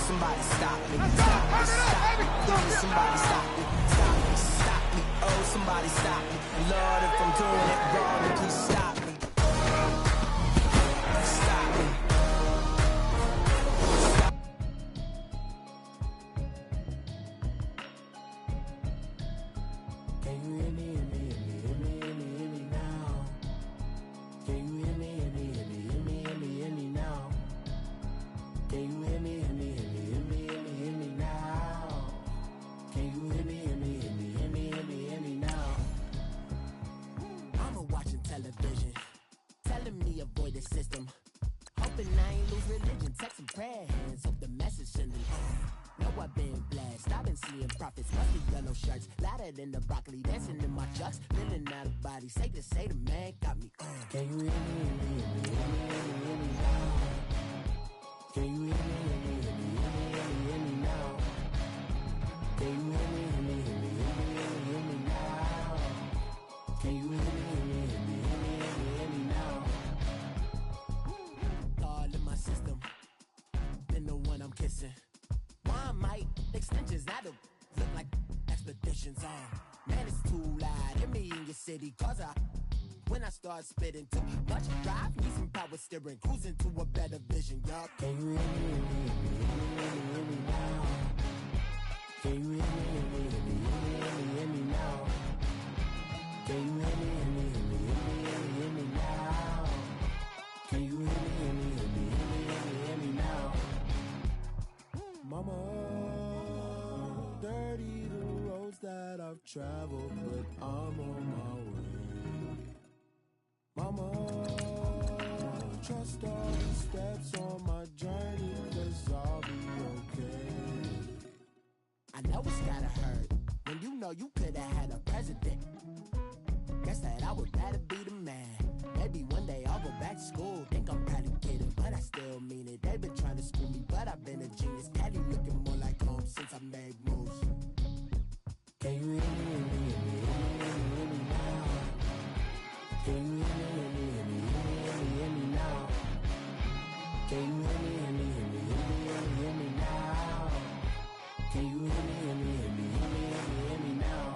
somebody stop me. Stop me, stop me. Please, somebody stop me. Stop me, stop me. Oh, somebody stop me. Lord, if I'm doing it wrong, then please stop me. Stop me. Can you hear me, hear me, hear me, hear me, hear me, hear me now? Can you hear me, hear me, hear me, hear me, hear me, hear me now? Can you hear me, hear me, hear me, hear me, hear me, hear me now? Can you hear me, hear me, hear me, hear me, hear me, hear me now? Mama watching television, telling me avoid the system. Hoping I ain't lose religion, text and prayer hands, hope the message sending. Know I've been blessed, I've been seeing prophets, rusty yellow shirts, louder than the broccoli, dancing in my chucks, feeling out of body, safe to say the man got me. Can you hear me, hear me, hear me, hear me, hear me, hear me now? Can you hear me, hear me, hear me, hear me, hear me, hear me now? Can you hear me, hear me, hear me, hear me, hear me, hear me now? Can you hear me, hear me, hear me, hear me, hear me, hear me now? All in my system, been the one I'm kissing. Why might extensions now look like expeditions on? Man, it's too loud. Hear me in your city, cause when I start spitting too much drive, need some power steering, cruising to a better vision, yup. Can you hear me, hear me, hear me, hear me, hear me now? Can you hear me, hear me, hear me, hear me, hear me, hear me now? Can you hear me, hear me, hear me, hear me, hear me, hear me now? Can you hear me, hear me, hear me, hear me, hear me, hear me now? Mama, dirty the roads that I've traveled, but I'm on my way. Mama, trust all the steps on my journey, 'cause I'll be okay. I know it's gotta hurt when you know you could've had a president. Guess that I would rather be the man. Maybe one day I'll go back to school. Think I'm probably kidding, but I still mean it. They've been trying to school me, but I've been a genius. Caddy looking more like home since I made moves. Can you hear me, hear me, hear me, hear me, hear me now? Can you hear me, hear me, hear me, hear me, hear me now? Can you hear me, hear me, hear me, hear me, hear me now? Can you hear me, hear me, hear me, hear me, hear me now?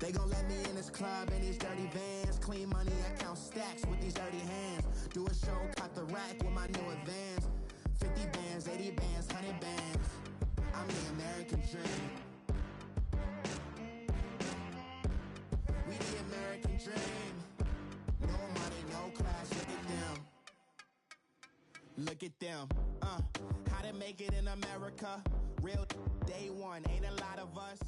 They gon' let me in this club in these dirty vans. Clean money, I count stacks with these dirty hands. Do a show, cut the rack with my new advance. 50 bands, 80 bands, 100 bands. I'm the American dream. We the American dream. No money, no class, look at them. Look at them, how to make it in America. Real day one, ain't a lot of us.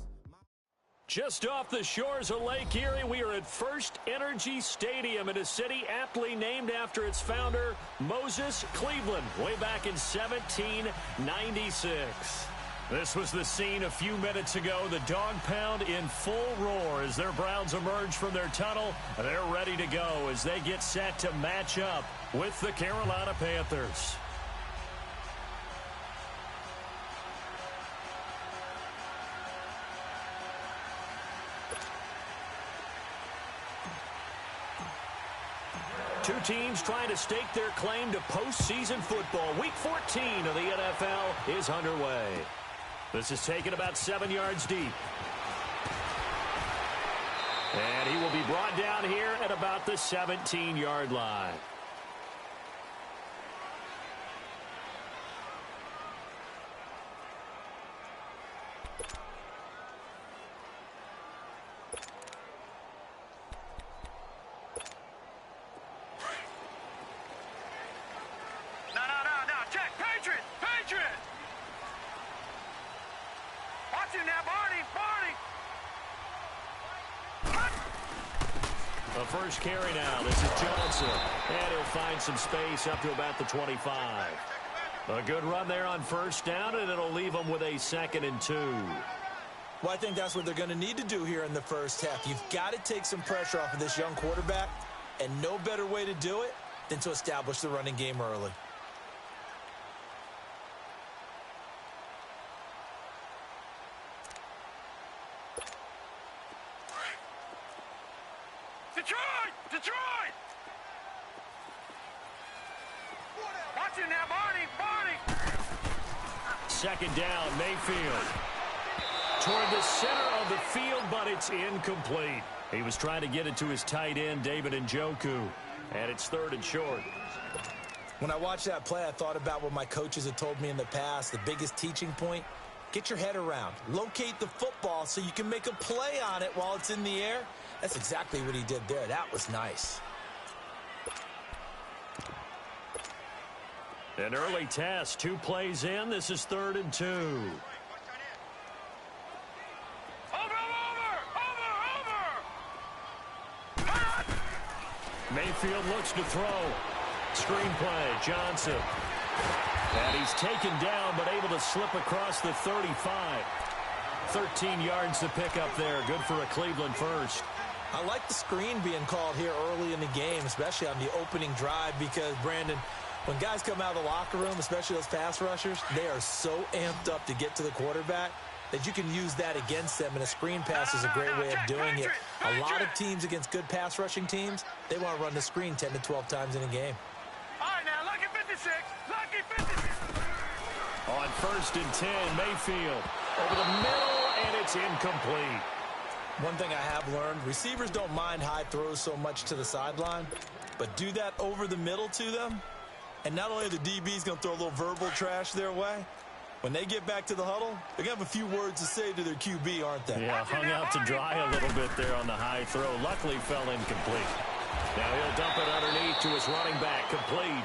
Just off the shores of Lake Erie, we are at FNG Stadium in a city aptly named after its founder, Moses Cleveland, way back in 1796. This was the scene a few minutes ago. The dog pound in full roar as their Browns emerge from their tunnel. They're ready to go as they get set to match up with the Carolina Panthers. Two teams trying to stake their claim to postseason football. Week 14 of the NFL is underway. This is taken about 7 yards deep. And he will be brought down here at about the 17-yard line. A first carry now. This is Johnson. And he'll find some space up to about the 25. A good run there on first down, and it'll leave them with a 2nd and 2. Well, I think that's what they're going to need to do here in the first half. You've got to take some pressure off of this young quarterback, and no better way to do it than to establish the running game early. Detroit! Detroit! Watch it now, Barney! Barney! 2nd down, Mayfield. Toward the center of the field, but it's incomplete. He was trying to get it to his tight end, David Njoku. And it's 3rd and short. When I watched that play, I thought about what my coaches had told me in the past. The biggest teaching point, get your head around. Locate the football so you can make a play on it while it's in the air. That's exactly what he did there. That was nice. An early test, 2 plays in. This is 3rd and 2. Mayfield looks to throw. Screen play, Johnson. And he's taken down, but able to slip across the 35. 13 yards to pick up there. Good for a Cleveland first. I like the screen being called here early in the game, especially on the opening drive, because, Brandon, when guys come out of the locker room, especially those pass rushers, they are so amped up to get to the quarterback that you can use that against them, and a screen pass is a great way of doing it. A lot of teams against good pass rushing teams, they want to run the screen 10 to 12 times in a game. All right, now, lucky 56. Lucky 56. On 1st and 10, Mayfield over the middle, and it's incomplete. One thing I have learned, receivers don't mind high throws so much to the sideline, but do that over the middle to them, and not only are the DBs going to throw a little verbal trash their way, when they get back to the huddle, they're going to have a few words to say to their QB, aren't they? Yeah, hung out to dry a little bit there on the high throw. Luckily fell incomplete. Now he'll dump it underneath to his running back, complete.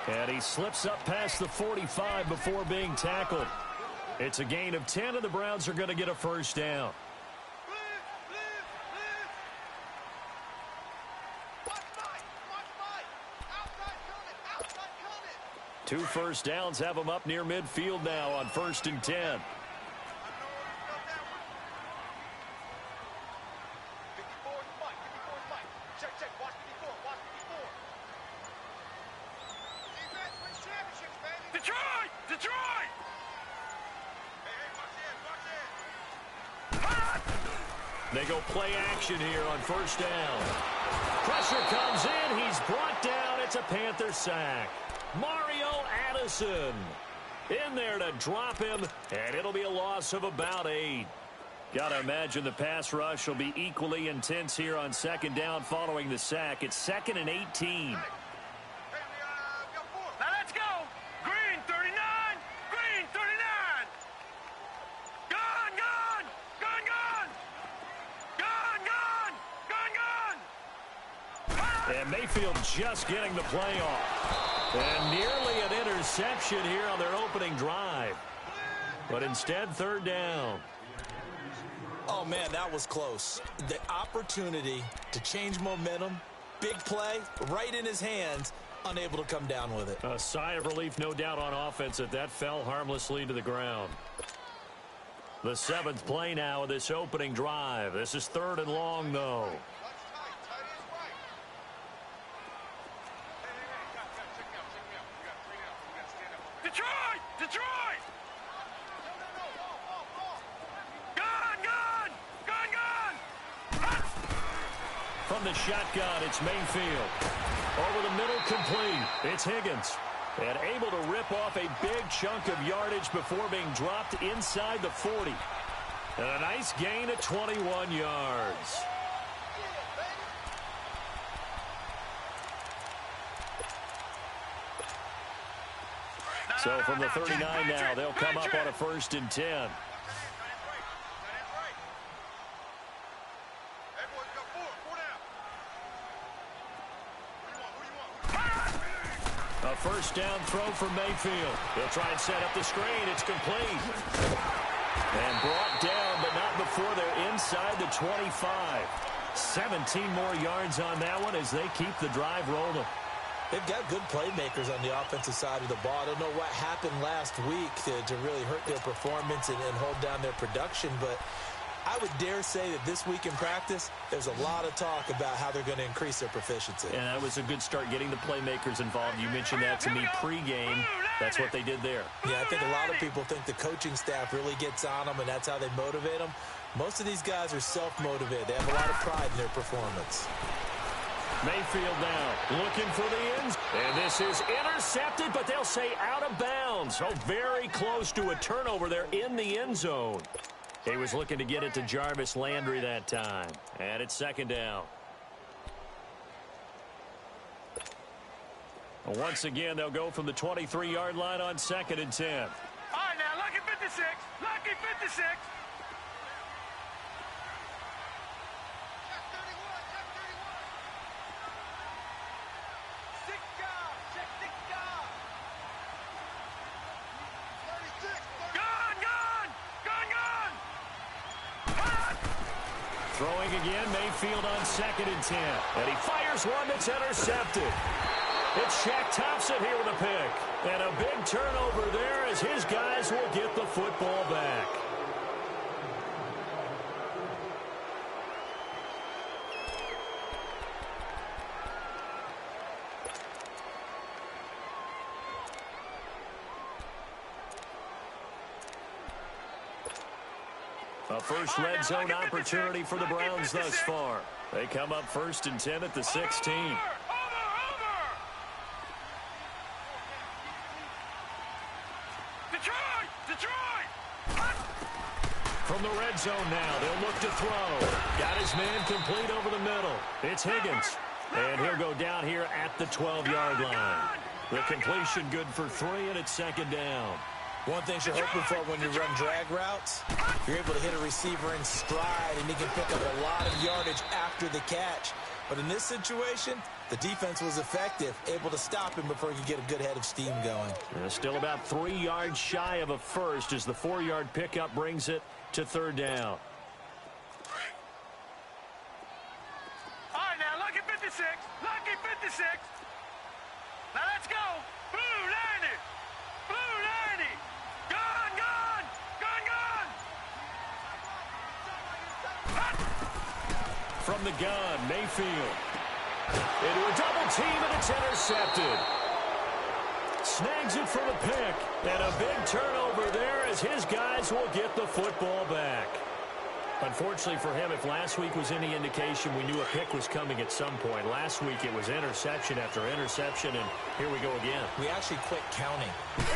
And he slips up past the 45 before being tackled. It's a gain of 10, and the Browns are going to get a first down. Two first downs have them up near midfield now on 1st and 10. Detroit! Detroit! They go play action here on 1st down. Pressure comes in. He's brought down. It's a Panther sack. Mario Addison in there to drop him, and it'll be a loss of about 8. Got to imagine the pass rush will be equally intense here on 2nd down following the sack. It's 2nd and 18. Now let's go! Green 39! Green 39! Gone, gone! Gone, gone! Gone, gone! Gone, gone! And Mayfield just getting the play off. And nearly an interception here on their opening drive. But instead, 3rd down. Oh, man, that was close. The opportunity to change momentum, big play, right in his hands, unable to come down with it. A sigh of relief, no doubt, on offense that fell harmlessly to the ground. The 7th play now of this opening drive. This is 3rd and long, though. Detroit! Detroit! Gone, gone! Gone, gone! From the shotgun, it's Mayfield. Over the middle, complete. It's Higgins. And able to rip off a big chunk of yardage before being dropped inside the 40. And a nice gain of 21 yards. So from the 39 now, they'll come up on a 1st and 10. A first down throw from Mayfield. He'll try and set up the screen. It's complete. And brought down, but not before they're inside the 25. 17 more yards on that one as they keep the drive rolling. They've got good playmakers on the offensive side of the ball. I don't know what happened last week to really hurt their performance and hold down their production, but I would dare say that this week in practice, there's a lot of talk about how they're going to increase their proficiency. And that was a good start getting the playmakers involved. You mentioned that to me pregame. That's what they did there. Yeah, I think a lot of people think the coaching staff really gets on them, and that's how they motivate them. Most of these guys are self-motivated. They have a lot of pride in their performance. Mayfield now looking for the ends. And this is intercepted, but they'll say out of bounds. So very close to a turnover there in the end zone. He was looking to get it to Jarvis Landry that time. And it's second down. Once again, they'll go from the 23-yard line on 2nd and 10. All right, now, lucky 56. Lucky 56. Throwing again, Mayfield on 2nd and 10. And he fires one that's intercepted. It's Shaq Thompson here with a pick. And a big turnover there as his guys will get the football back. A first red zone opportunity for the Browns thus far. They come up 1st and 10 at the 16. From the red zone now, they'll look to throw. Got his man complete over the middle. It's Higgins. And he'll go down here at the 12-yard line. The completion good for 3, and it's 2nd down. One thing you're hoping for when you run drag routes, you're able to hit a receiver in stride, and he can pick up a lot of yardage after the catch. But in this situation, the defense was effective, able to stop him before he could get a good head of steam going. Still about 3 yards shy of a first as the 4-yard pickup brings it to 3rd down. All right, now, lucky 56. Lucky 56. Now, let's go. Blue 90. Blue 90. Gone, gone. Gone, gone. From the gun, Mayfield. Into a double team, and it's intercepted. Snags it for the pick. And a big turnover there as his guys will get the football back. Unfortunately for him, if last week was any indication, we knew a pick was coming at some point. Last week it was interception after interception, and here we go again. We actually quit counting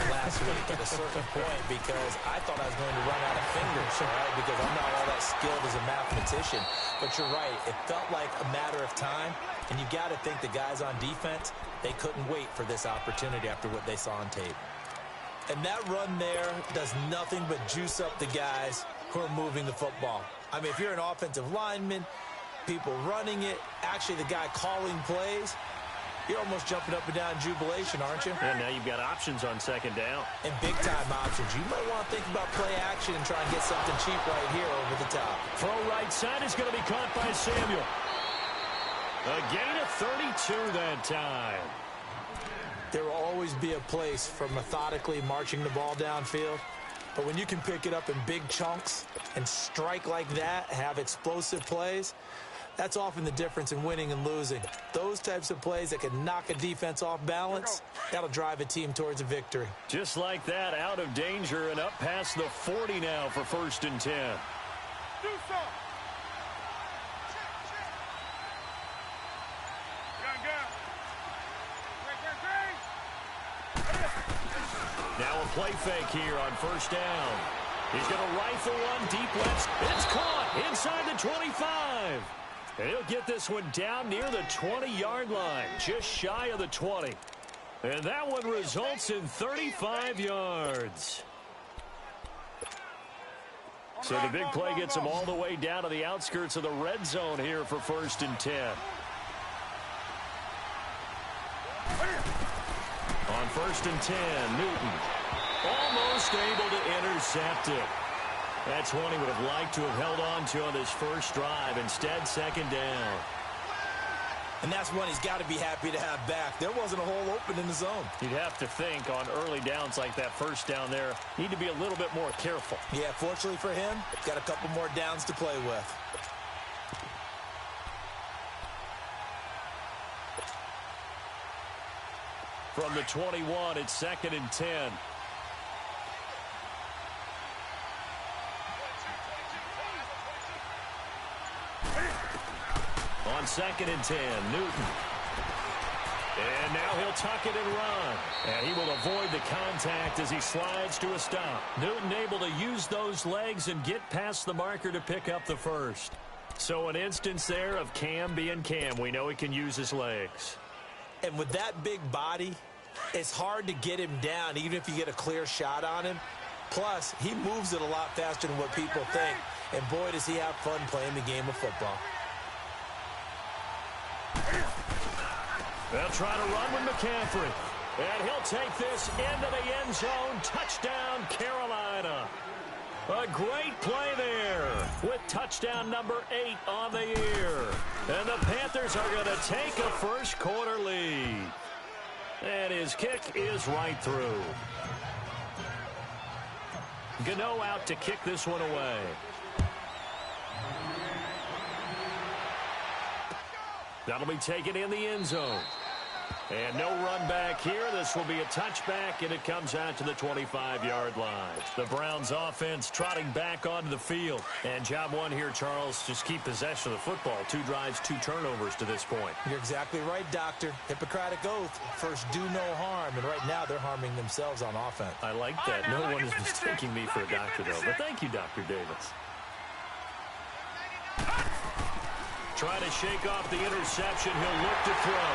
last week at a certain point because I thought I was going to run out of fingers, all right, because I'm not all that skilled as a mathematician. But you're right. It felt like a matter of time, and you got to think the guys on defense, they couldn't wait for this opportunity after what they saw on tape. And that run there does nothing but juice up the guys who are moving the football. I mean, if you're an offensive lineman, people running it, actually the guy calling plays, you're almost jumping up and down in jubilation, aren't you? And now you've got options on 2nd down. And big-time options. You might want to think about play action and try and get something cheap right here over the top. Throw right side is going to be caught by Samuel. A gain of 32 that time. There will always be a place for methodically marching the ball downfield. But when you can pick it up in big chunks and strike like that, have explosive plays, that's often the difference in winning and losing. Those types of plays that can knock a defense off balance, that'll drive a team towards a victory. Just like that, out of danger and up past the 40 now for 1st and 10. Do something. Now a play fake here on 1st down. He's going to rifle one deep left. It's caught inside the 25. And he'll get this one down near the 20-yard line, just shy of the 20. And that one results in 35 yards. So the big play gets him all the way down to the outskirts of the red zone here for 1st and 10. On 1st and 10, Newton almost able to intercept it. That's one he would have liked to have held on to on this first drive. Instead, second down. And that's one he's got to be happy to have back. There wasn't a hole open in the zone. You'd have to think on early downs like that first down there, need to be a little bit more careful. Yeah, fortunately for him, got a couple more downs to play with. From the 21, it's 2nd and 10. On 2nd and 10, Newton. And now he'll tuck it and run. And he will avoid the contact as he slides to a stop. Newton able to use those legs and get past the marker to pick up the first. So an instance there of Cam being Cam. We know he can use his legs. And with that big body, it's hard to get him down, even if you get a clear shot on him. Plus, he moves it a lot faster than what people think. And boy, does he have fun playing the game of football. They'll try to run with McCaffrey. And he'll take this into the end zone. Touchdown, Carolina. A great play there with touchdown number 8 on the year. And the Panthers are going to take a first quarter lead. And his kick is right through. Gano out to kick this one away. That'll be taken in the end zone. And no run back here. This will be a touchback, and it comes out to the 25-yard line. The Browns offense trotting back onto the field. And job one here, Charles, just keep possession of the football. 2 drives, 2 turnovers to this point. You're exactly right, Doctor. Hippocratic oath. First, do no harm. And right now, they're harming themselves on offense. I like that. No one is mistaking me for a doctor, though. But thank you, Dr. Davis. Trying to shake off the interception. He'll look to throw.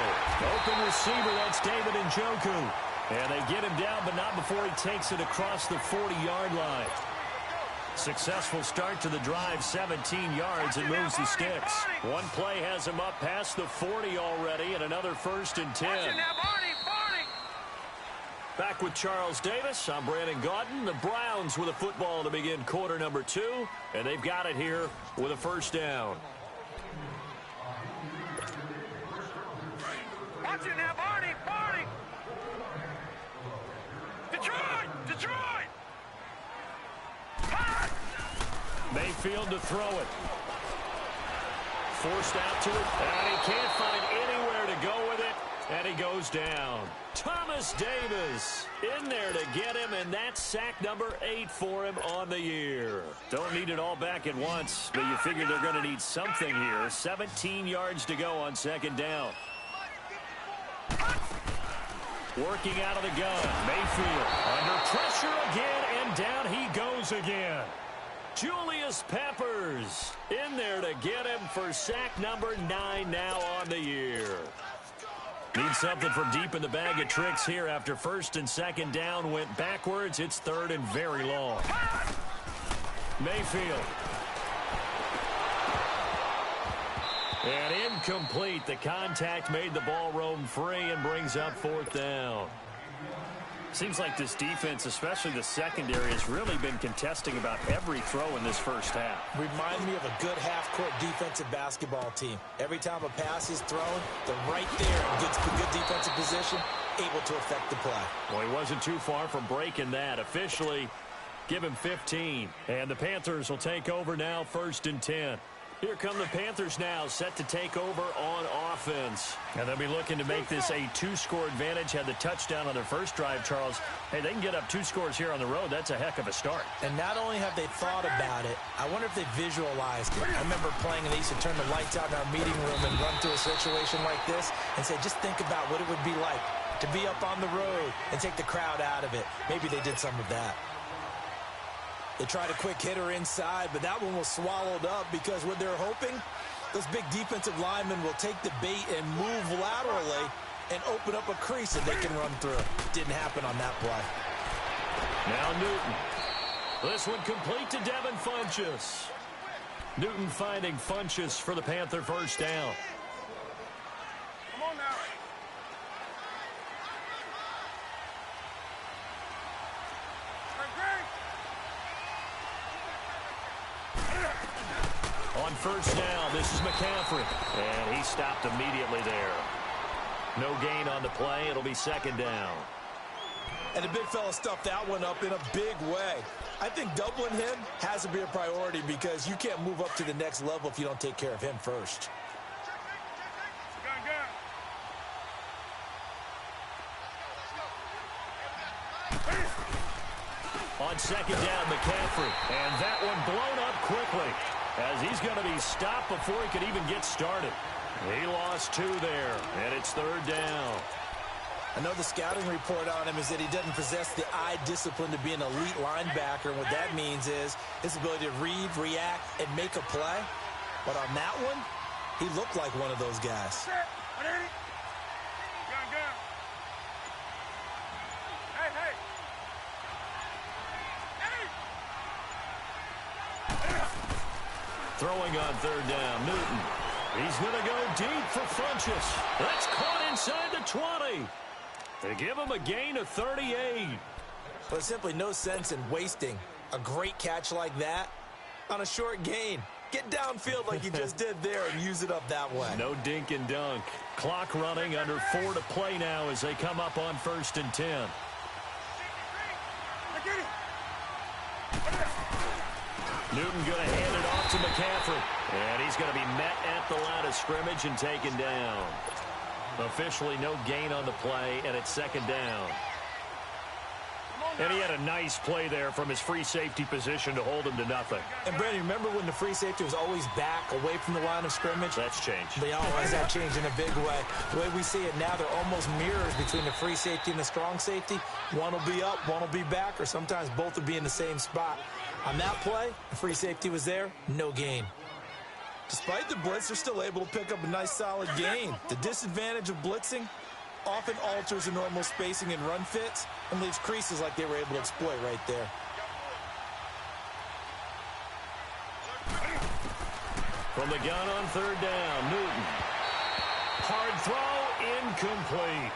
Open receiver, that's David Njoku. And they get him down, but not before he takes it across the 40-yard line. Successful start to the drive, 17 yards, and moves the sticks. One play has him up past the 40 already, and another 1st and 10. Back with Charles Davis, I'm Brandon Gaudin. The Browns with a football to begin quarter number 2, and they've got it here with a first down. Watch it now, Barney! Detroit! Mayfield to throw it. Forced out to it, and he can't find anywhere to go with it, and he goes down. Thomas Davis in there to get him, and that's sack number 8 for him on the year. Don't need it all back at once, but you figure they're going to need something here. 17 yards to go on 2nd down. Working out of the gun, Mayfield under pressure again, and down he goes again. Julius Peppers in there to get him for sack number 9 now on the year. Need something from deep in the bag of tricks here after 1st and 2nd down went backwards. It's 3rd and very long. Mayfield. And incomplete. The contact made the ball roam free and brings up 4th down. Seems like this defense, especially the secondary, has really been contesting about every throw in this first half. Remind me of a good half-court defensive basketball team. Every time a pass is thrown, they're right there in good defensive position, able to affect the play. Well, he wasn't too far from breaking that. Officially, give him 15. And the Panthers will take over now, 1st and 10. Here come the Panthers now, set to take over on offense. And they'll be looking to make this a 2-score advantage. Had the touchdown on their first drive, Charles. Hey, they can get up 2 scores here on the road. That's a heck of a start. And not only have they thought about it, I wonder if they visualized it. I remember playing, and they used to turn the lights out in our meeting room and run through a situation like this and say, just think about what it would be like to be up on the road and take the crowd out of it. Maybe they did some of that. They tried a quick hitter inside, but that one was swallowed up because what they're hoping, those big defensive linemen will take the bait and move laterally and open up a crease that they can run through. Didn't happen on that play. Now Newton. This one complete to Devin Funchess. Newton finding Funchess for the Panther first down. Come on now. first down. This is McCaffrey. And he stopped immediately there. No gain on the play. It'll be second down. And the big fella stuffed that one up in a big way. I think doubling him has to be a priority because you can't move up to the next level if you don't take care of him first. On second down, McCaffrey. And that one blown up quickly as he's going to be stopped before he could even get started. He lost 2 there, and it's third down. I know the scouting report on him is that he doesn't possess the eye discipline to be an elite linebacker. And what that means is his ability to read, react, and make a play. But on that one, he looked like one of those guys. Throwing on third down, Newton. He's going to go deep for Funchess. That's caught inside the 20. They give him a gain of 38. There's simply no sense in wasting a great catch like that on a short gain. Get downfield like you just did there and use it up that way. No dink and dunk. Clock running, under 4 to play now as they come up on 1st and 10. Newton going to hand it off to McCaffrey. And he's going to be met at the line of scrimmage and taken down. Officially no gain on the play, and it's second down. And he had a nice play there from his free safety position to hold him to nothing. And, Brandon, remember when the free safety was always back away from the line of scrimmage? That's changed. They always have changed in a big way. The way we see it now, they're almost mirrors between the free safety and the strong safety. One will be up, one will be back, or sometimes both will be in the same spot. On that play, the free safety was there, no gain. Despite the blitz, they're still able to pick up a nice solid gain. The disadvantage of blitzing often alters the normal spacing and run fits and leaves creases like they were able to exploit right there. From the gun on third down, Newton. Hard throw, incomplete.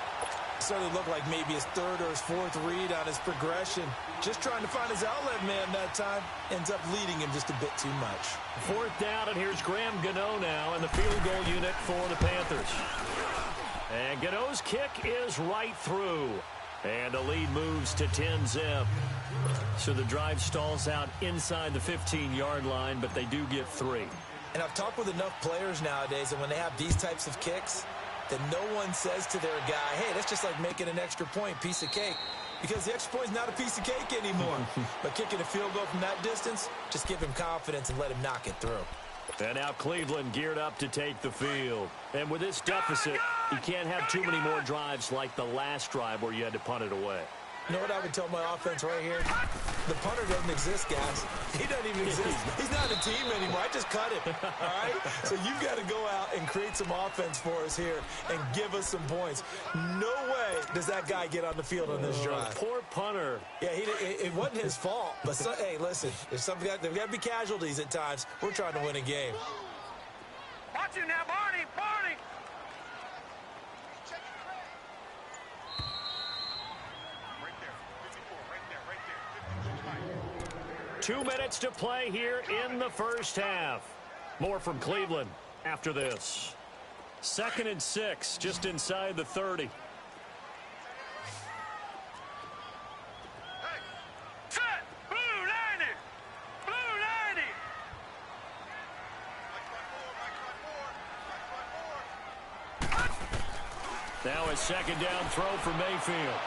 Certainly looked like maybe his 3rd or his 4th read on his progression. Just trying to find his outlet man that time. Ends up leading him just a bit too much. 4th down, and here's Graham Gano now in the field goal unit for the Panthers. And Gano's kick is right through. And the lead moves to 10-zip. So the drive stalls out inside the 15-yard line, but they do get 3. And I've talked with enough players nowadays, and when they have these types of kicks, that no one says to their guy, hey, that's just like making an extra point, piece of cake. Because the extra point is not a piece of cake anymore. But kicking a field goal from that distance, just give him confidence and let him knock it through. And now Cleveland geared up to take the field. And with this deficit, you can't have too many more drives like the last drive where you had to punt it away. You know what I would tell my offense right here? The punter doesn't exist, guys. He doesn't even exist. He's not a team anymore. I just cut him, all right? So you've got to go out and create some offense for us here and give us some points. No way does that guy get on the field on this drive. Poor punter. Yeah, it wasn't his fault. But, hey, listen, there's got to be casualties at times. We're trying to win a game. Watch him now, Barney, Barney. 2 minutes to play here in the first half. More from Cleveland after this. 2nd and 6, just inside the 30. Set, blue 90, blue 90. Now a 2nd down throw for Mayfield.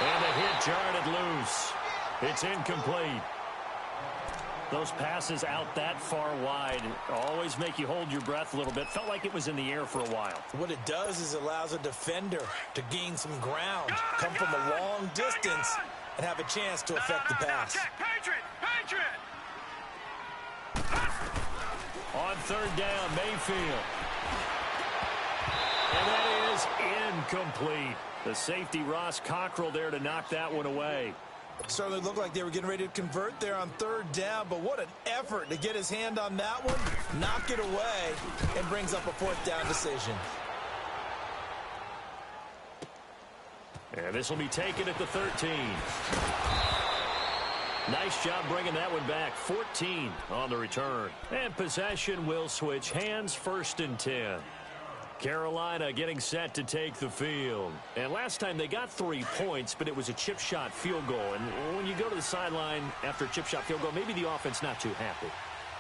And the hit jarred it loose. It's incomplete. Those passes out that far wide always make you hold your breath a little bit. Felt like it was in the air for a while. What it does is it allows a defender to gain some ground, come from a long distance, and have a chance to affect the pass. Patriot, Patriot. On 3rd down, Mayfield. And that is incomplete. The safety, Ross Cockrell, there to knock that one away. Certainly looked like they were getting ready to convert there on 3rd down, but what an effort to get his hand on that one, knock it away, and brings up a 4th down decision. And this will be taken at the 13. Nice job bringing that one back. 14 on the return. And possession will switch hands, 1st and 10. Carolina getting set to take the field. And last time they got 3 points, but it was a chip shot field goal. And when you go to the sideline after a chip shot field goal, maybe the offense not too happy.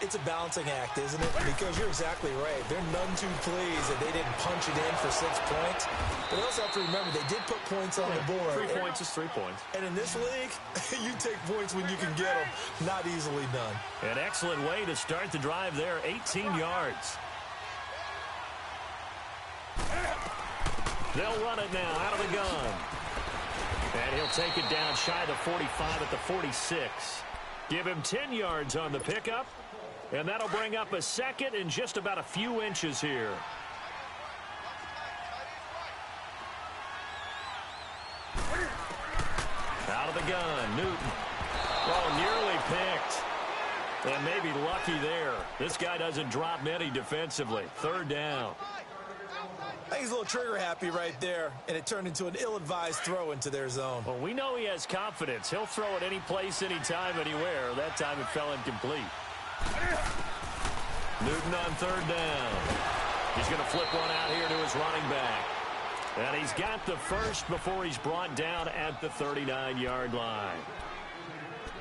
It's a balancing act, isn't it? Because you're exactly right. They're none too pleased that they didn't punch it in for 6 points. But they also have to remember they did put points on the board. 3 points is 3 points. And in this league, you take points when you can get them. Not easily done. An excellent way to start the drive there. 18 yards. They'll run it now out of the gun. And he'll take it down shy of the 45 at the 46. Give him 10 yards on the pickup. And that'll bring up a 2nd and just about a few inches here. Out of the gun, Newton. Oh, nearly picked. And maybe lucky there. This guy doesn't drop many defensively. 3rd down. I think he's a little trigger happy right there, and it turned into an ill-advised throw into their zone. Well, we know he has confidence. He'll throw it any place, anytime, anywhere. That time it fell incomplete. Newton on 3rd down. He's going to flip one out here to his running back. And he's got the first before he's brought down at the 39-yard line.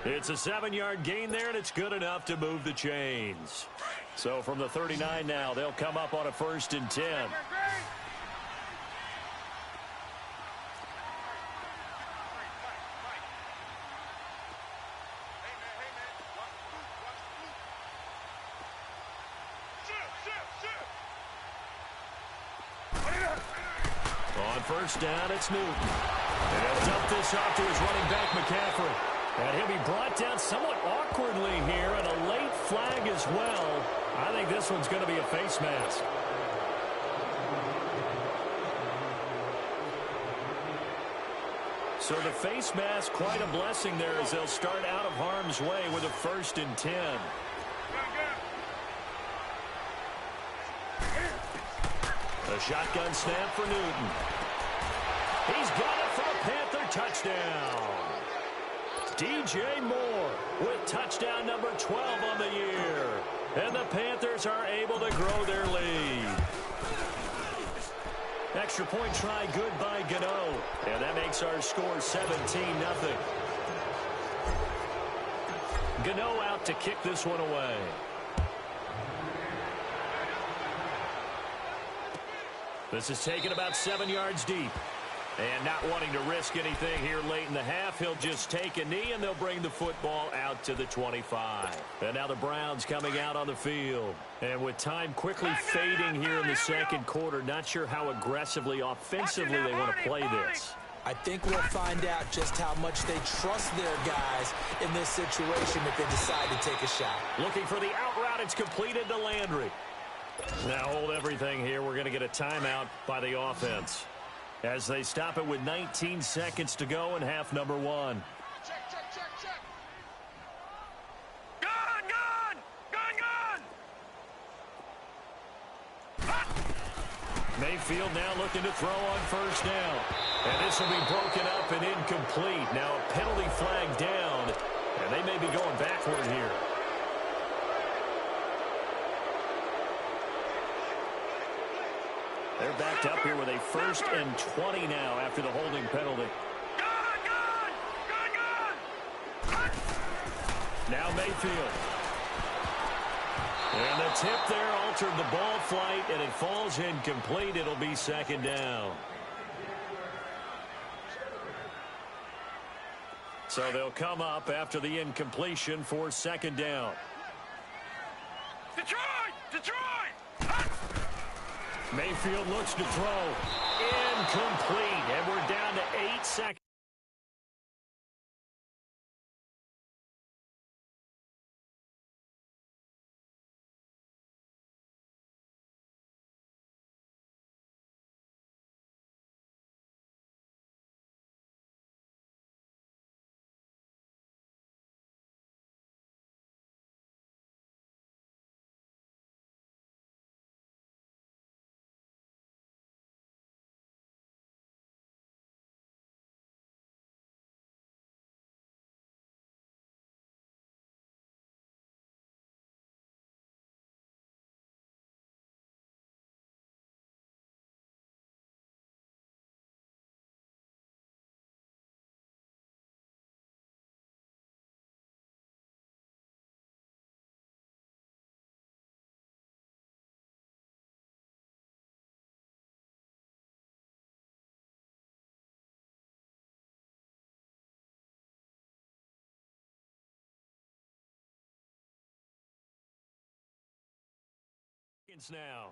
It's a 7-yard gain there, and it's good enough to move the chains. So from the 39 now, they'll come up on a 1st and 10. On 1st down, it's Newton. And he'll dump this off to his running back, McCaffrey. And he'll be brought down somewhat awkwardly here, and a late flag as well. I think this one's going to be a face mask. So the face mask, quite a blessing there as they'll start out of harm's way with a 1st and 10. A shotgun snap for Newton. He's got it for a Panther touchdown. DJ Moore with touchdown number 12 on the year. And the Panthers are able to grow their lead. Extra point try good by Gano. And that makes our score 17-0. Gano out to kick this one away. This is taken about 7 yards deep. And not wanting to risk anything here late in the half, he'll just take a knee, and they'll bring the football out to the 25. And now the Browns coming out on the field. And with time quickly fading here in the 2nd quarter, not sure how aggressively, offensively they want to play this. I think we'll find out just how much they trust their guys in this situation if they decide to take a shot. Looking for the out route. It's completed to Landry. Now hold everything here. We're going to get a timeout by the offense as they stop it with 19 seconds to go in half number 1. Check. Gun! Mayfield now looking to throw on 1st down. And this will be broken up and incomplete. Now a penalty flag down, and they may be going backward here. They're backed up here with a 1st and 20 now after the holding penalty. Gun! Now Mayfield. And the tip there altered the ball flight, and it falls incomplete. It'll be 2nd down. So they'll come up after the incompletion for 2nd down. Detroit! Mayfield looks to throw. Incomplete. And we're down to 8 seconds. Now.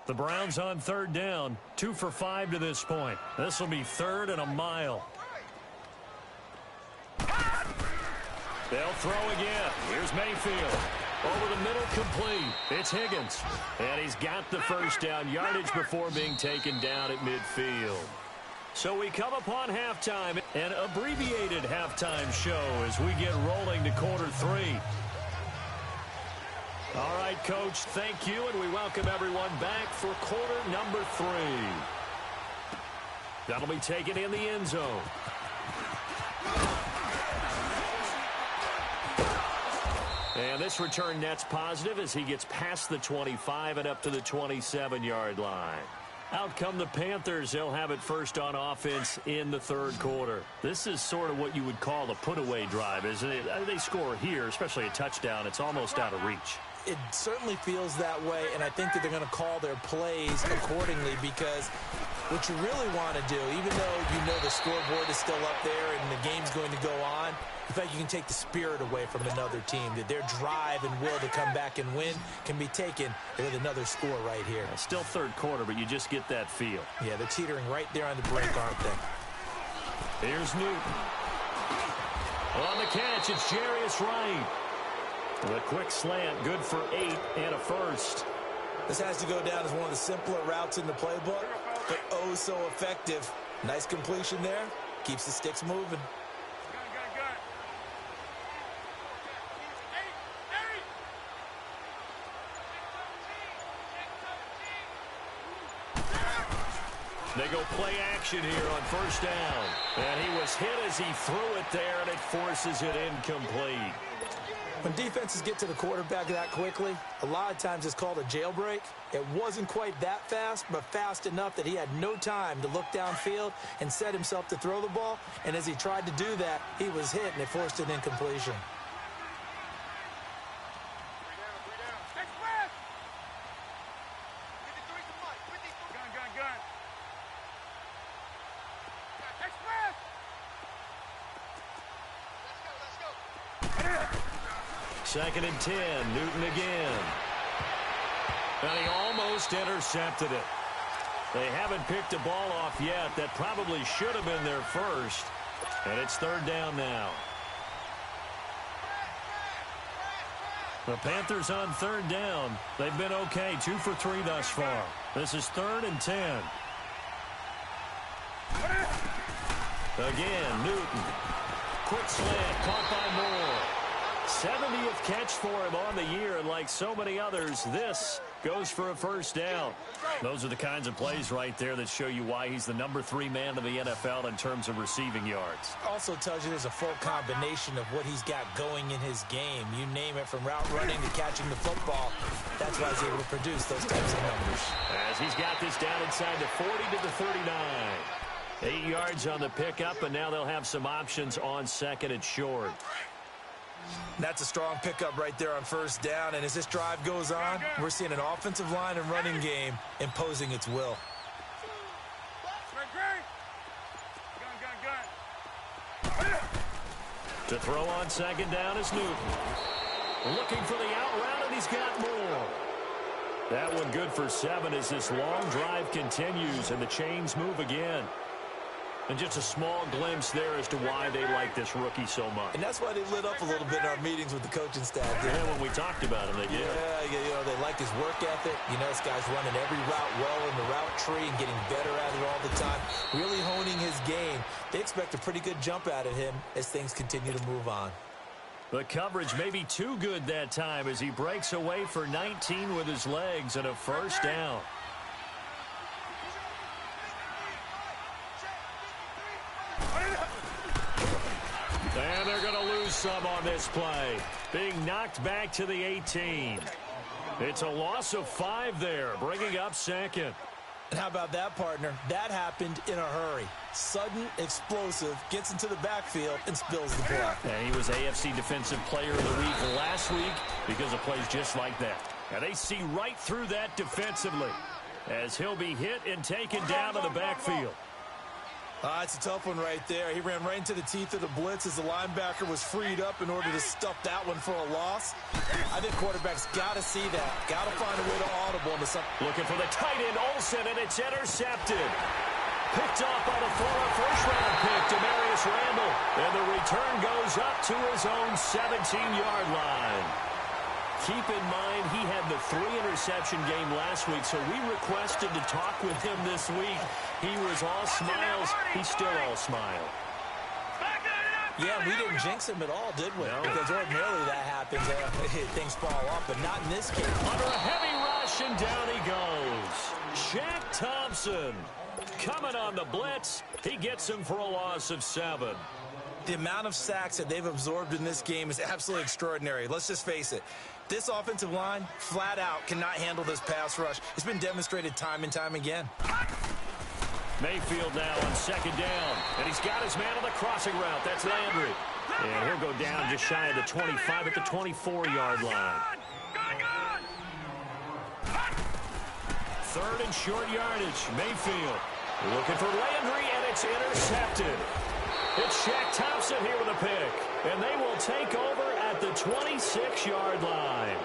The Browns on third down, 2 for 5 to this point. This will be 3rd and a mile. They'll throw again. Here's Mayfield. Over the middle, complete. It's Higgins. And he's got the first down yardage before being taken down at midfield. So we come upon halftime, an abbreviated halftime show as we get rolling to quarter 3. All right, Coach, thank you, and we welcome everyone back for quarter number 3. That'll be taken in the end zone. And this return net's positive as he gets past the 25 and up to the 27-yard line. Out come the Panthers. They'll have it first on offense in the 3rd quarter. This is sort of what you would call a put-away drive, isn't it? They score here, especially a touchdown. It's almost out of reach. It certainly feels that way, and I think that they're going to call their plays accordingly because what you really want to do, even though you know the scoreboard is still up there and the game's going to go on, in fact, you can take the spirit away from another team. That their drive and will to come back and win can be taken with another score right here. Still 3rd quarter, but you just get that feel. Yeah, they're teetering right there on the brink, aren't they? Here's Newton. On the catch, it's Jarius Wright. The quick slant, good for 8 and a first. This has to go down as one of the simpler routes in the playbook, but oh so effective. Nice completion there. Keeps the sticks moving. They go play action here on first down. And he was hit as he threw it there, and it forces it incomplete. When defenses get to the quarterback that quickly, a lot of times it's called a jailbreak. It wasn't quite that fast, but fast enough that he had no time to look downfield and set himself to throw the ball. And as he tried to do that, he was hit, and it forced an incompletion. Second and 10, Newton again. And he almost intercepted it. They haven't picked a ball off yet. That probably should have been their first. And it's 3rd down now. The Panthers on 3rd down. They've been okay, 2 for 3 thus far. This is 3rd and 10. Again, Newton. Quick slant, caught by Moore. 70th catch for him on the year, and like so many others, this goes for a first down. Those are the kinds of plays right there that show you why he's the number 3 man in the NFL in terms of receiving yards. Also tells you there's a full combination of what he's got going in his game. You name it, from route running to catching the football. That's why he's able to produce those types of numbers. As he's got this down inside the 40 to the 39. 8 yards on the pickup, and now they'll have some options on 2nd and short. That's a strong pickup right there on first down, and as this drive goes on, we're seeing an offensive line and running game imposing its will. To throw on 2nd down is Newton. Looking for the out route, and he's got more. That one good for 7 as this long drive continues, and the chains move again. And just a small glimpse there as to why they like this rookie so much. And that's why they lit up a little bit in our meetings with the coaching staff. Yeah, when we talked about him, they did. Yeah, you know, they like his work ethic. You know, this guy's running every route well in the route tree and getting better at it all the time. Really honing his game. They expect a pretty good jump out of him as things continue to move on. The coverage may be too good that time as he breaks away for 19 with his legs and a first down. And they're going to lose some on this play. Being knocked back to the 18. It's a loss of 5 there, bringing up 2nd. And how about that, partner? That happened in a hurry. Sudden, explosive, gets into the backfield, and spills the block. And he was AFC Defensive Player of the Week last week because of plays just like that. And they see right through that defensively. as he'll be hit and taken down to the backfield. It's a tough one right there. He ran right into the teeth of the blitz as the linebacker was freed up in order to stuff that one for a loss. I think quarterbacks got to see that. Got to find a way to audible into something. Looking for the tight end, Olsen, and it's intercepted. Picked off by the former first-round pick, Demarius Randall. And the return goes up to his own 17-yard line. Keep in mind, he had the 3-interception game last week, so we requested to talk with him this week. He was all smiles. He's still all smile. Yeah, we didn't jinx him at all, did we? No. Because ordinarily that happens. Things fall off, but not in this case. Under a heavy rush, and down he goes. Shaq Thompson coming on the blitz. He gets him for a loss of 7. The amount of sacks that they've absorbed in this game is absolutely extraordinary. Let's just face it. This offensive line, flat out, cannot handle this pass rush. It's been demonstrated time and time again. Mayfield now on second down, and he's got his man on the crossing route. That's Landry. And he'll go down just shy of the 25 at the 24-yard line. Third and short yardage. Mayfield looking for Landry, and it's intercepted. It's Shaq Thompson here with a pick, and they will take over at the 26-yard line.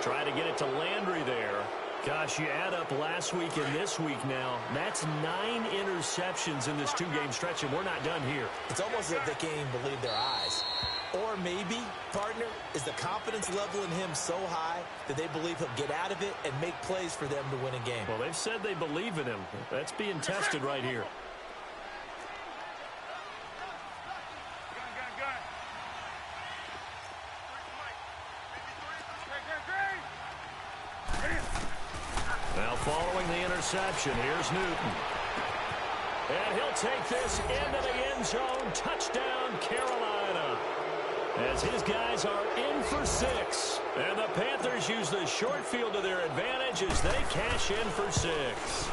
Try to get it to Landry there. Gosh, you add up last week and this week now, that's 9 interceptions in this 2-game stretch, and we're not done here. It's almost as if they can't even believe their eyes. Or maybe, partner, is the confidence level in him so high that they believe he'll get out of it and make plays for them to win a game. Well, they've said they believe in him. That's being tested right here. Now following the interception, here's Newton. And he'll take this into the end zone. Touchdown, Carolina. As his guys are in for 6. And the Panthers use the short field to their advantage as they cash in for 6.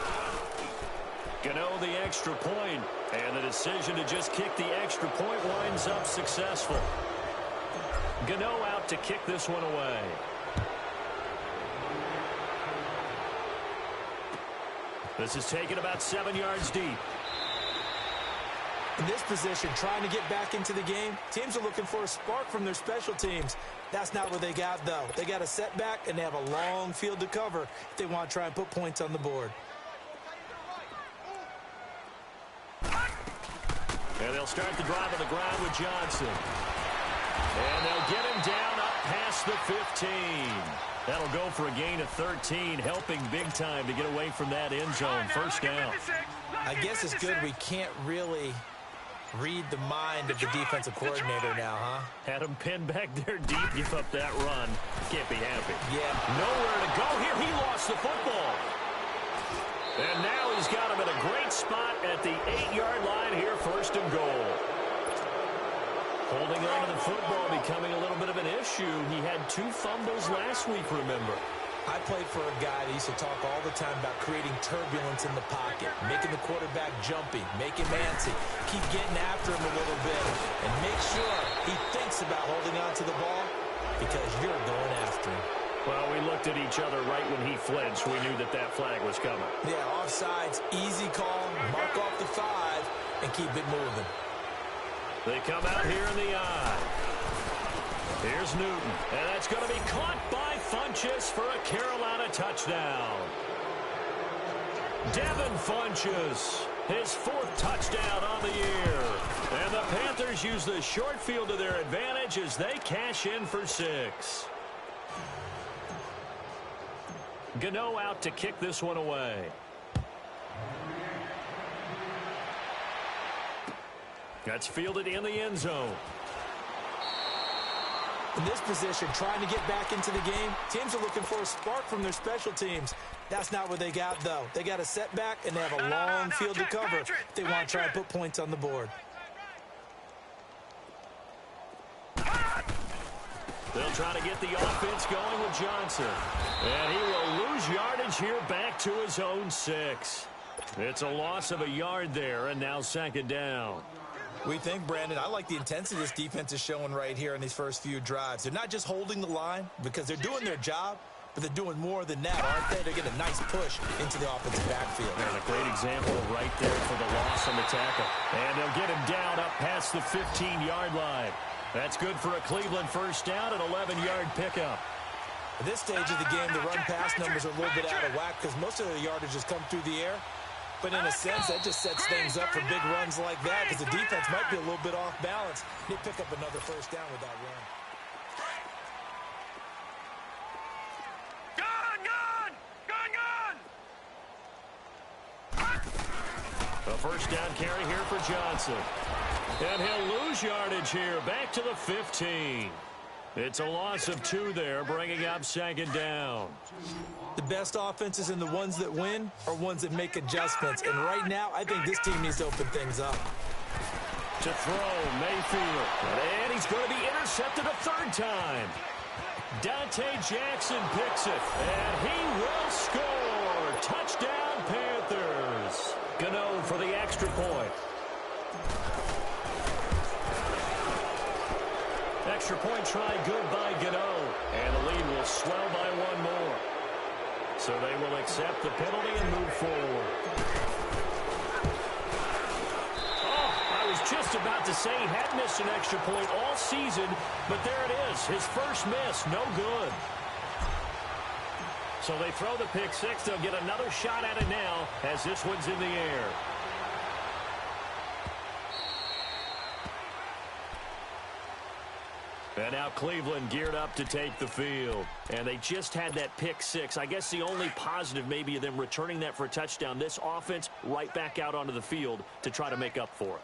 Gano the extra point, and the decision to just kick the extra point winds up successful. Gano out to kick this one away. This is taken about 7 yards deep. In this position, trying to get back into the game, teams are looking for a spark from their special teams. That's not what they got, though. They got a setback, and they have a long field to cover if they want to try and put points on the board. And they'll start the drive on the ground with Johnson. And they'll get him down up past the 15. That'll go for a gain of 13, helping big time to get away from that end zone. First down. I guess it's good we can't really read the mind of the defensive coordinator now, huh? Had him pinned back there deep, give up that run. Can't be happy. Yeah. Nowhere to go here. He lost the football. And now he's got him in a great spot at the 8-yard line here, first and goal. Holding on to the football becoming a little bit of an issue. He had 2 fumbles last week, remember. I played for a guy that used to talk all the time about creating turbulence in the pocket, making the quarterback jumpy, making antsy, keep getting after him a little bit, and make sure he thinks about holding on to the ball because you're going after him. Well, we looked at each other right when he flinched. We knew that that flag was coming. Yeah, offsides, easy call, mark off the 5, and keep it moving. They come out here in the eye. Here's Newton, and that's going to be caught by Funchess for a Carolina touchdown. Devin Funchess, his 4th touchdown on the year. And the Panthers use the short field to their advantage as they cash in for 6. Gano out to kick this one away. That's fielded in the end zone. In this position, trying to get back into the game, teams are looking for a spark from their special teams. That's not what they got, though. They got a setback, and they have a long field to cover if they want to try and put points on the board. They'll try to get the offense going with Johnson. And he will lose yardage here back to his own 6. It's a loss of a yard there, and now second down. We think, Brandon, I like the intensity this defense is showing right here in these first few drives. They're not just holding the line because they're doing their job, but they're doing more than that, aren't they? They're getting a nice push into the offensive backfield. And a great example right there for the loss on the tackle. And they'll get him down up past the 15-yard line. That's good for a Cleveland first down, an 11-yard pickup. At this stage of the game, the run-pass numbers are a little bit out of whack because most of the yardage has come through the air. But in a sense, that just sets things up for big runs like that because the defense might be a little bit off balance. They pick up another first down with that run. A first down carry here for Johnson. And he'll lose yardage here, back to the 15. It's a loss of 2 there, bringing up second down. The best offenses and the ones that win are ones that make adjustments. And right now, I think this team needs to open things up. To throw, Mayfield. And he's going to be intercepted a third time. Dante Jackson picks it. And he will score. Touchdown, Panthers. Gano for the extra point. Extra point try good by Gano. And the lead will swell by 1 more. So they will accept the penalty and move forward. Oh, I was just about to say he had missed an extra point all season, but there it is. His first miss, no good. So they throw the pick six. They'll get another shot at it now as this one's in the air. And now Cleveland geared up to take the field. And they just had that pick six. I guess the only positive maybe of them returning that for a touchdown. This offense right back out onto the field to try to make up for it.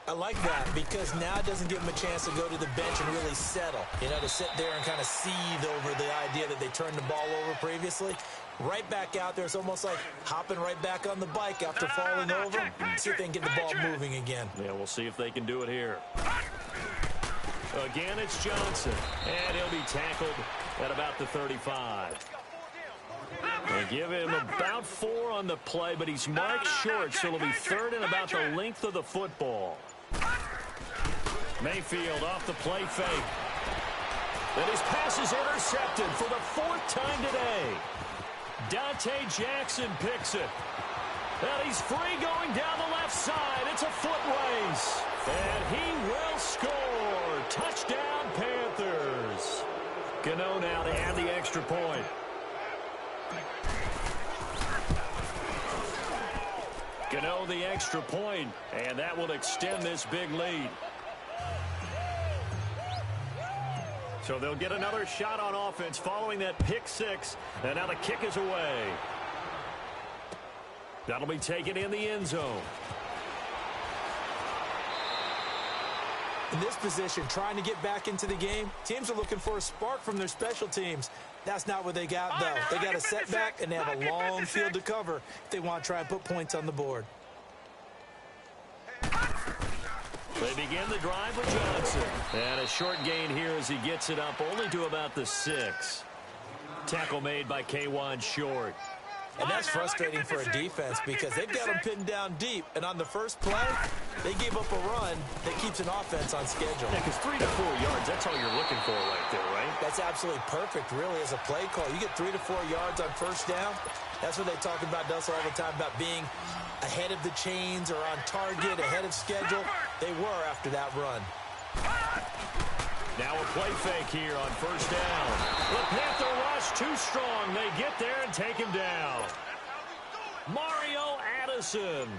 I like that because now it doesn't give them a chance to go to the bench and really settle. You know, to sit there and kind of seethe over the idea that they turned the ball over previously. Right back out there. It's almost like hopping right back on the bike after falling over. See if they can get the ball moving again. Yeah, we'll see if they can do it here. Again, it's Johnson. And he'll be tackled at about the 35. They give him about 4 on the play, but he's marked short, so it'll be third and about the length of the football. Mayfield off the play fake. And his pass is intercepted for the 4th time today. Dante Jackson picks it. And he's free going down the left side. It's a foot race. And he will score. Touchdown, Panthers. Gano now to add the extra point. Gano the extra point, and that will extend this big lead. So they'll get another shot on offense following that pick six, and now the kick is away. That'll be taken in the end zone. In this position, trying to get back into the game, teams are looking for a spark from their special teams. That's not what they got, though. They got a setback, and they have a long field to cover if they want to try and put points on the board. They begin the drive with Johnson. And a short gain here as he gets it up only to about the 6. Tackle made by K'Wan Short. And that's frustrating for a defense because they've got them pinned down deep. And on the first play, they gave up a run that keeps an offense on schedule. Yeah, because 3 to 4 yards, that's all you're looking for right there, right? That's absolutely perfect, really, as a play call. You get 3 to 4 yards on first down. That's what they talk about, Dustin, all the time, about being ahead of the chains or on target, ahead of schedule. They were after that run. Now a play fake here on first down. The Panther rush too strong. They get there and take him down. Mario Addison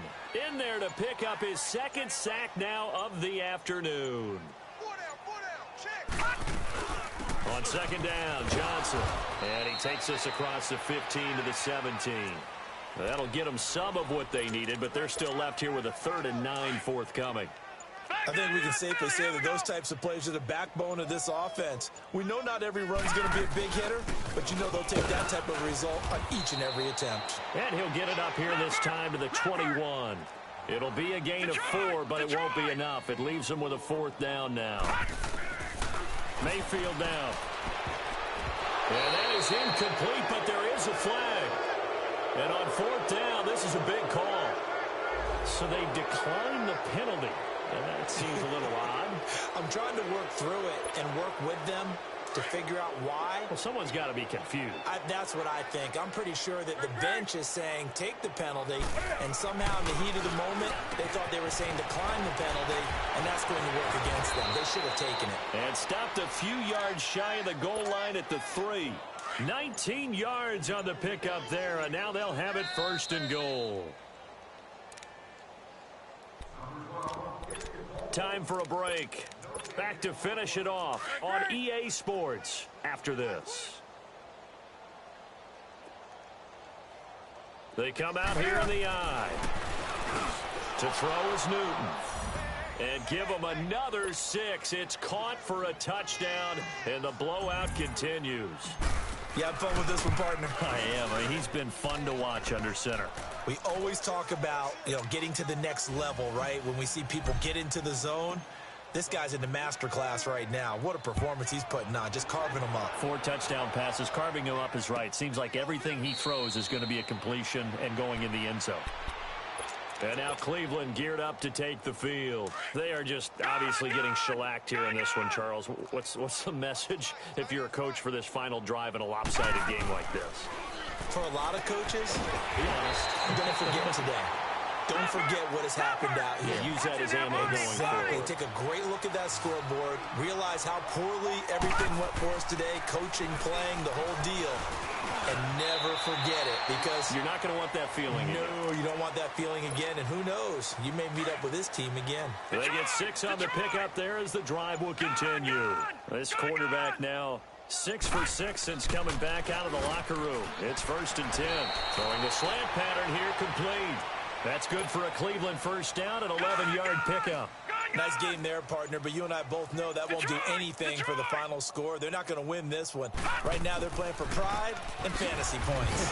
in there to pick up his 2nd sack now of the afternoon. On 2nd down, Johnson. And he takes us across the 15 to the 17. That'll get them some of what they needed, but they're still left here with a 3rd and 9 forthcoming. I think we can safely say that those types of plays are the backbone of this offense. We know not every run's going to be a big hitter, but you know they'll take that type of result on each and every attempt. And he'll get it up here this time to the 21. It'll be a gain of 4, but it won't be enough. It leaves them with a 4th down now. Mayfield now. And that is incomplete, but there is a flag. And on 4th down, this is a big call. So they decline the penalty. And that seems a little odd. I'm trying to work through it and work with them. to figure out why? Well, someone's got to be confused. That's what I think. I'm pretty sure that the bench is saying take the penalty, and somehow in the heat of the moment, they thought they were saying decline the penalty, and that's going to work against them. They should have taken it. And stopped a few yards shy of the goal line at the 3. 19 yards on the pickup there, and now they'll have it 1st and goal. Time for a break. Back to finish it off on EA Sports after this. They come out here in the eye. To throw is Newton. And give him another 6. It's caught for a touchdown, and the blowout continues. You have fun with this one, partner? I am. I mean, he's been fun to watch under center. We always talk about, getting to the next level, right? When we see people get into the zone, this guy's in the master class right now. What a performance he's putting on, just carving them up. 4 touchdown passes. Carving him up is right. Seems like everything he throws is going to be a completion and going in the end zone. And now Cleveland geared up to take the field. They are just obviously getting shellacked here in this one, Charles. What's the message if you're a coach for this final drive in a lopsided game like this? For a lot of coaches, be honest, don't forget today. Don't forget what has happened out here. Use that as ammo going Exactly. forward. Take a great look at that scoreboard. Realize how poorly everything went for us today. Coaching, playing, the whole deal. And never forget it, because you're not going to want that feeling again. No, you don't want that feeling again. And who knows? You may meet up with this team again. They get 6 on the pickup there as the drive will continue. This quarterback now 6 for 6 since coming back out of the locker room. It's 1st and 10. Throwing the slant pattern here complete. That's good for a Cleveland 1st down and 11-yard pickup. Nice game there, partner, but you and I both know that won't do anything for the final score. They're not going to win this one. Right now, they're playing for pride and fantasy points.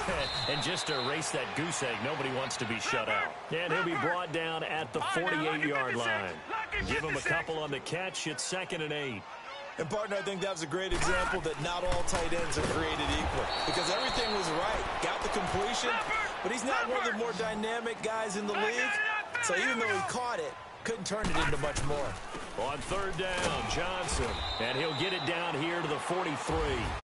And just to erase that goose egg, nobody wants to be shut out. And he'll be brought down at the 48-yard line. Give him a couple on the catch. It's 2nd and 8. And, partner, I think that was a great example that not all tight ends are created equal, because everything was right. Got the completion, but he's not one of the more dynamic guys in the league. So even though he caught it, couldn't turn it into much more. On 3rd down, Johnson. And he'll get it down here to the 43.